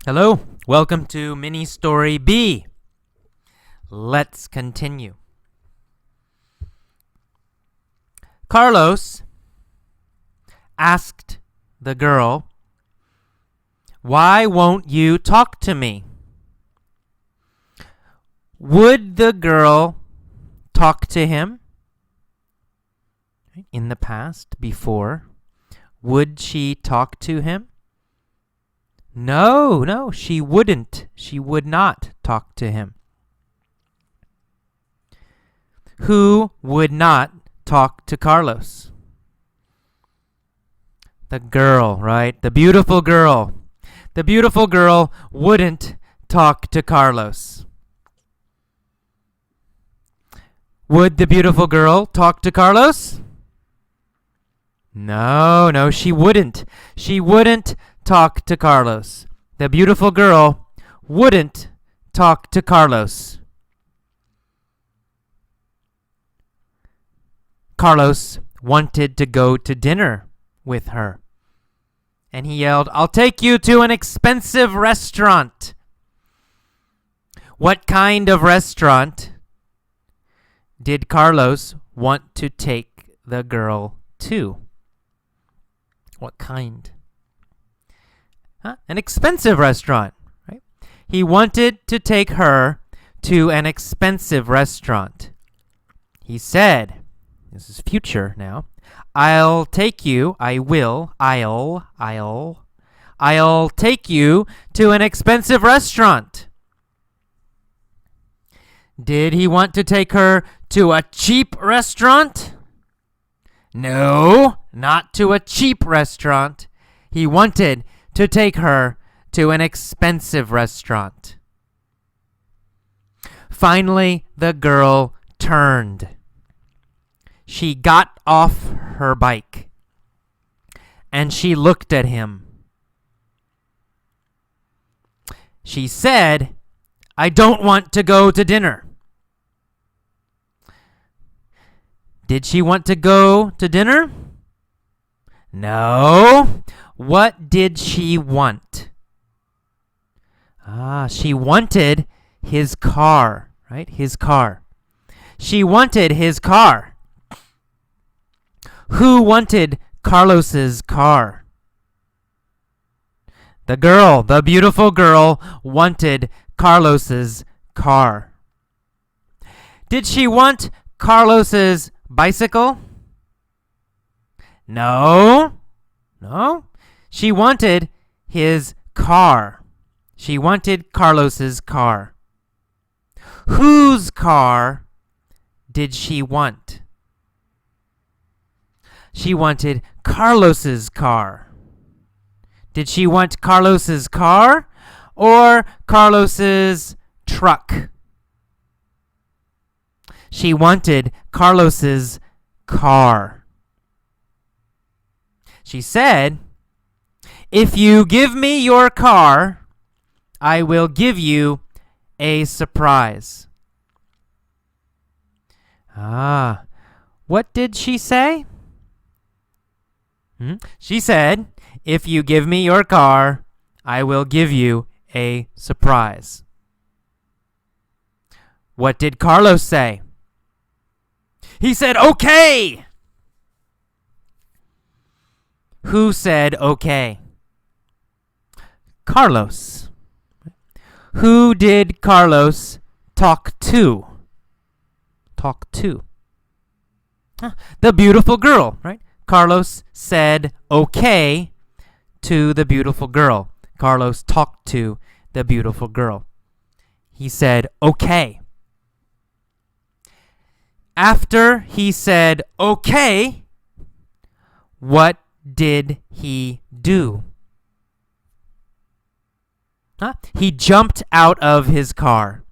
Hello, welcome to Mini Story B. Let's continue. Carlos asked the girl, "Why won't you talk to me?" Would the girl talk to him? In the past, before, would she talk to him? No, she wouldn't. She would not talk to him. Who would not talk to Carlos? The girl, right? The beautiful girl. The beautiful girl wouldn't talk to Carlos. Would the beautiful girl talk to Carlos? No, she wouldn't. She wouldn't talk to Carlos. The beautiful girl wouldn't talk to Carlos. Carlos wanted to go to dinner with her. And he yelled, "I'll take you to an expensive restaurant." What kind of restaurant did Carlos want to take the girl to? What kind? An expensive restaurant, right? He wanted to take her to an expensive restaurant. He said, this is future now, I'll take you to an expensive restaurant. Did he want to take her to a cheap restaurant? No, not to a cheap restaurant. He wanted to take her to an expensive restaurant. Finally, the girl turned. She got off her bike and she looked at him. She said, "I don't want to go to dinner." Did she want to go to dinner? No. What did she want? She wanted his car, right? His car. She wanted his car. Who wanted Carlos's car? The girl, the beautiful girl, wanted Carlos's car. Did she want Carlos's bicycle? No. She wanted his car. She wanted Carlos's car. Whose car did she want? She wanted Carlos's car. Did she want Carlos's car or Carlos's truck? She wanted Carlos's car. She said, "If you give me your car, I will give you a surprise." What did she say? She said, "If you give me your car, I will give you a surprise." What did Carlos say? He said, "Okay." Who said okay? Carlos. Who did Carlos talk to? The beautiful girl, right? Carlos said okay to the beautiful girl. Carlos talked to the beautiful girl. He said okay. After he said okay, what did he do? He jumped out of his car.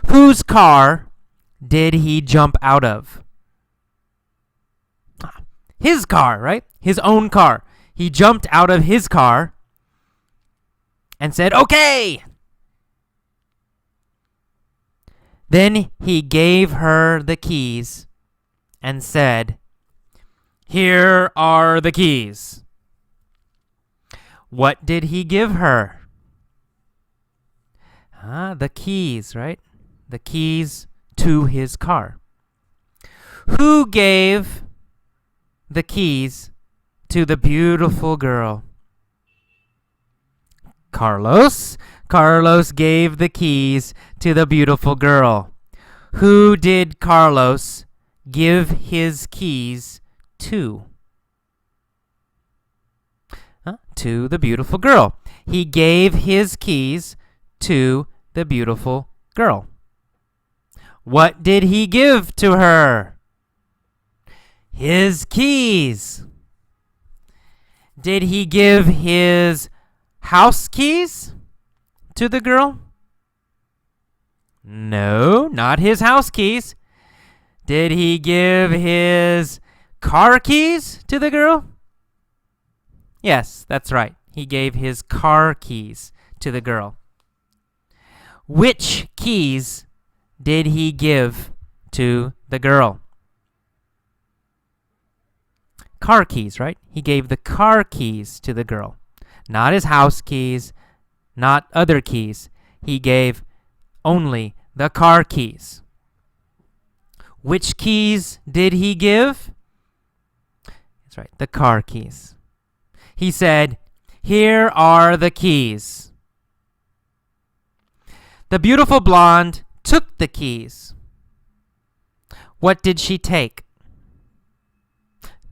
Whose car did he jump out of? His car, right? His own car. He jumped out of his car and said, "Okay." Then he gave her the keys and said, "Here are the keys." What did he give her? The keys, right? The keys to his car. Who gave the keys to the beautiful girl? Carlos. Carlos gave the keys to the beautiful girl. Who did Carlos give his keys to? To the beautiful girl. He gave his keys to the beautiful girl. What did he give to her? His keys. Did he give his house keys to the girl? No, not his house keys. Did he give his car keys to the girl? Yes, that's right. He gave his car keys to the girl. Which keys did he give to the girl? Car keys, right? He gave the car keys to the girl. Not his house keys, not other keys. He gave only the car keys. Which keys did he give? That's right, the car keys. He said, "Here are the keys." The beautiful blonde took the keys. What did she take?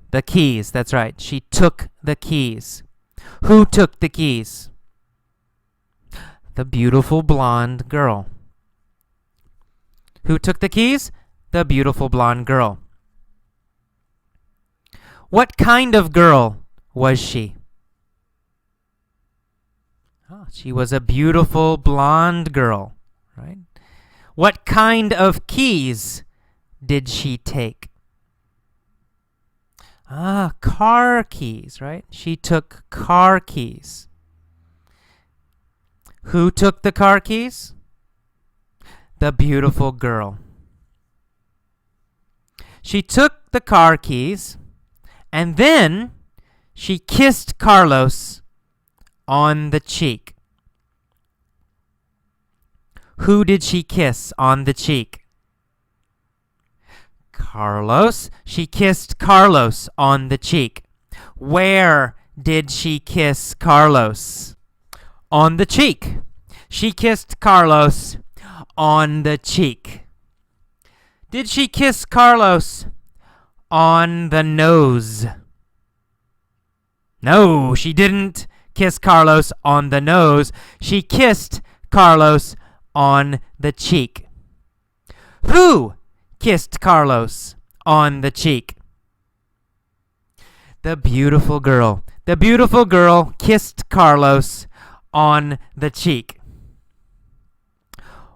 The keys, that's right. She took the keys. Who took the keys? The beautiful blonde girl. Who took the keys? The beautiful blonde girl. What kind of girl was she? She was a beautiful blonde girl, right? What kind of keys did she take? Car keys, right? She took car keys. Who took the car keys? The beautiful girl. She took the car keys, and then she kissed Carlos on the cheek. Who did she kiss on the cheek? Carlos. She kissed Carlos on the cheek. Where did she kiss Carlos? On the cheek. She kissed Carlos on the cheek. Did she kiss Carlos on the nose? No, she didn't kiss Carlos on the nose. She kissed Carlos on the cheek. Who kissed Carlos on the cheek? The beautiful girl. The beautiful girl kissed Carlos on the cheek.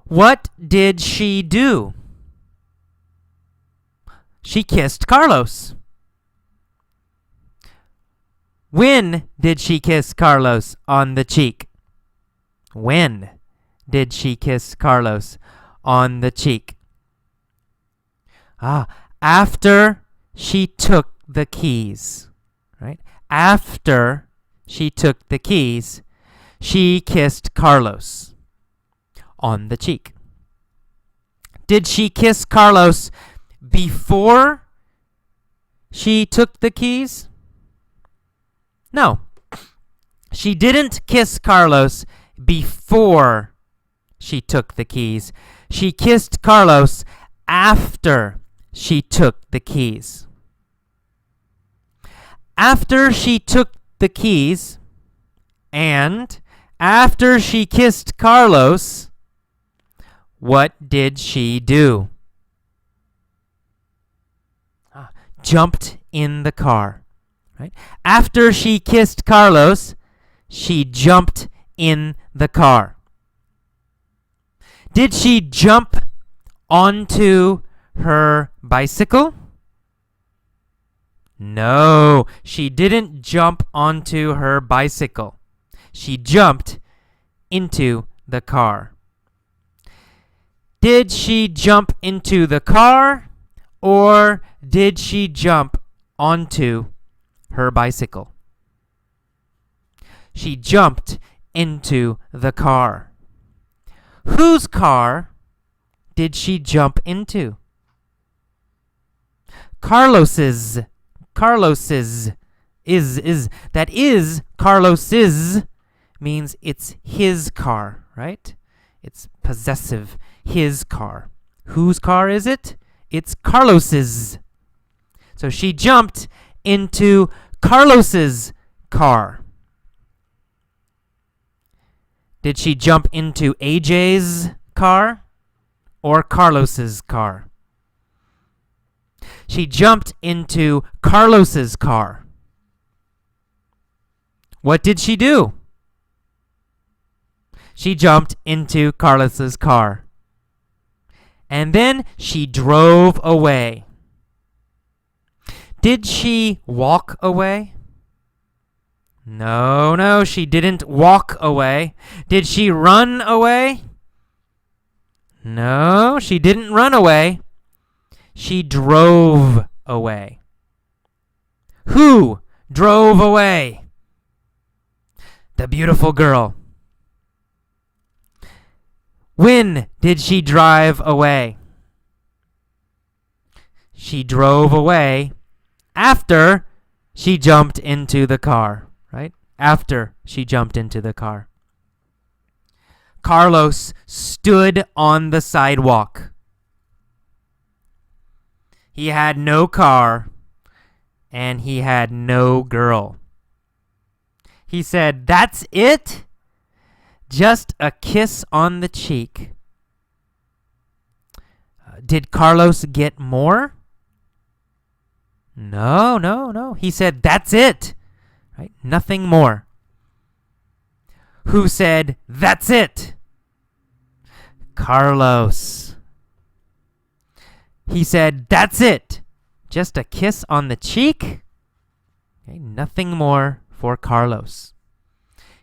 What did she do? She kissed Carlos. When did she kiss Carlos on the cheek? When did she kiss Carlos on the cheek? After she took the keys, right? After she took the keys, she kissed Carlos on the cheek. Did she kiss Carlos before she took the keys? No. She didn't kiss Carlos before she took the keys. She kissed Carlos after she took the keys. After she took the keys and after she kissed Carlos, what did she do? Jumped in the car, right? After she kissed Carlos, she jumped in the car. Did she jump onto her bicycle? No, she didn't jump onto her bicycle. She jumped into the car. Did she jump into the car or did she jump onto her bicycle? She jumped into the car. Whose car did she jump into? Carlos's. Carlos's. That is Carlos's means it's his car, right? It's possessive. His car. Whose car is it? It's Carlos's. So she jumped into Carlos's car. Did she jump into AJ's car or Carlos's car? She jumped into Carlos's car. What did she do? She jumped into Carlos's car. And then she drove away. Did she walk away? No, she didn't walk away. Did she run away? No, she didn't run away. She drove away. Who drove away? The beautiful girl. When did she drive away? She drove away after she jumped into the car, right? After she jumped into the car. Carlos stood on the sidewalk. He had no car and he had no girl. He said, "That's it? Just a kiss on the cheek." Did Carlos get more? No. He said, "That's it." Right? Nothing more. Who said, "That's it"? Carlos. He said, "That's it. Just a kiss on the cheek." Okay, nothing more for Carlos.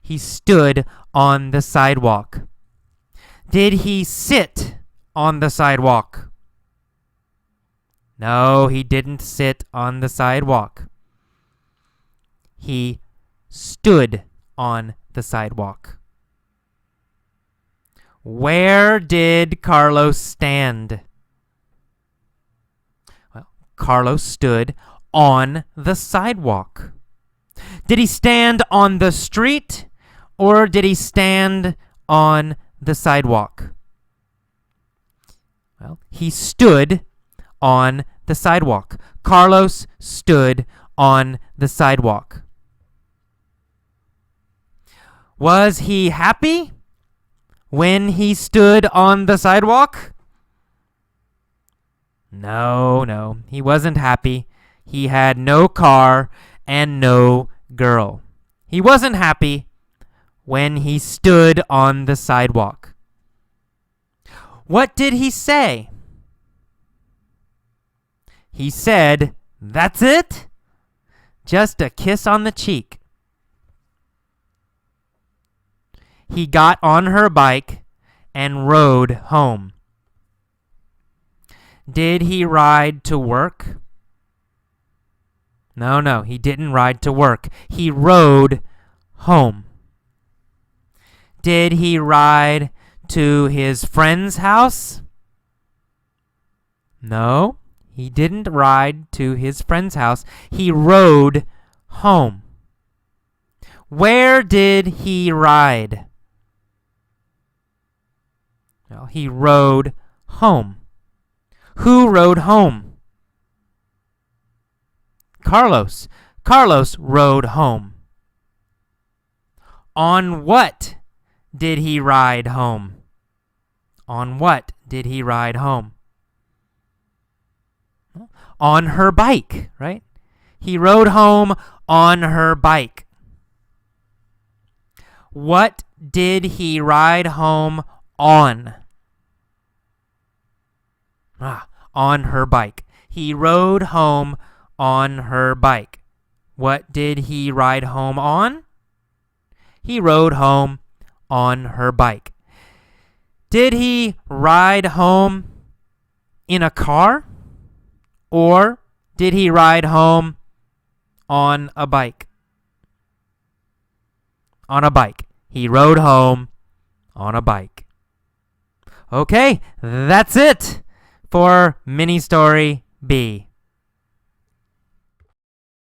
He stood on the sidewalk. Did he sit on the sidewalk? No, he didn't sit on the sidewalk. He stood on the sidewalk. Where did Carlos stand? Well, Carlos stood on the sidewalk. Did he stand on the street or did he stand on the sidewalk? Well, he stood on the sidewalk. Carlos stood on the sidewalk. Was he happy when he stood on the sidewalk? No, he wasn't happy. He had no car and no girl. He wasn't happy when he stood on the sidewalk. What did he say? He said, "That's it? Just a kiss on the cheek." He got on her bike and rode home. Did he ride to work? No, he didn't ride to work. He rode home. Did he ride to his friend's house? No, he didn't ride to his friend's house. He rode home. Where did he ride? Well, he rode home. Who rode home? Carlos. Carlos rode home. On what did he ride home? On what did he ride home? On her bike, right? He rode home on her bike. What did he ride home on? On her bike. He rode home on her bike. What did he ride home on? He rode home on her bike. Did he ride home in a car? Or did he ride home on a bike? on a bike. He rode home on a bike. Okay, that's it for mini story B.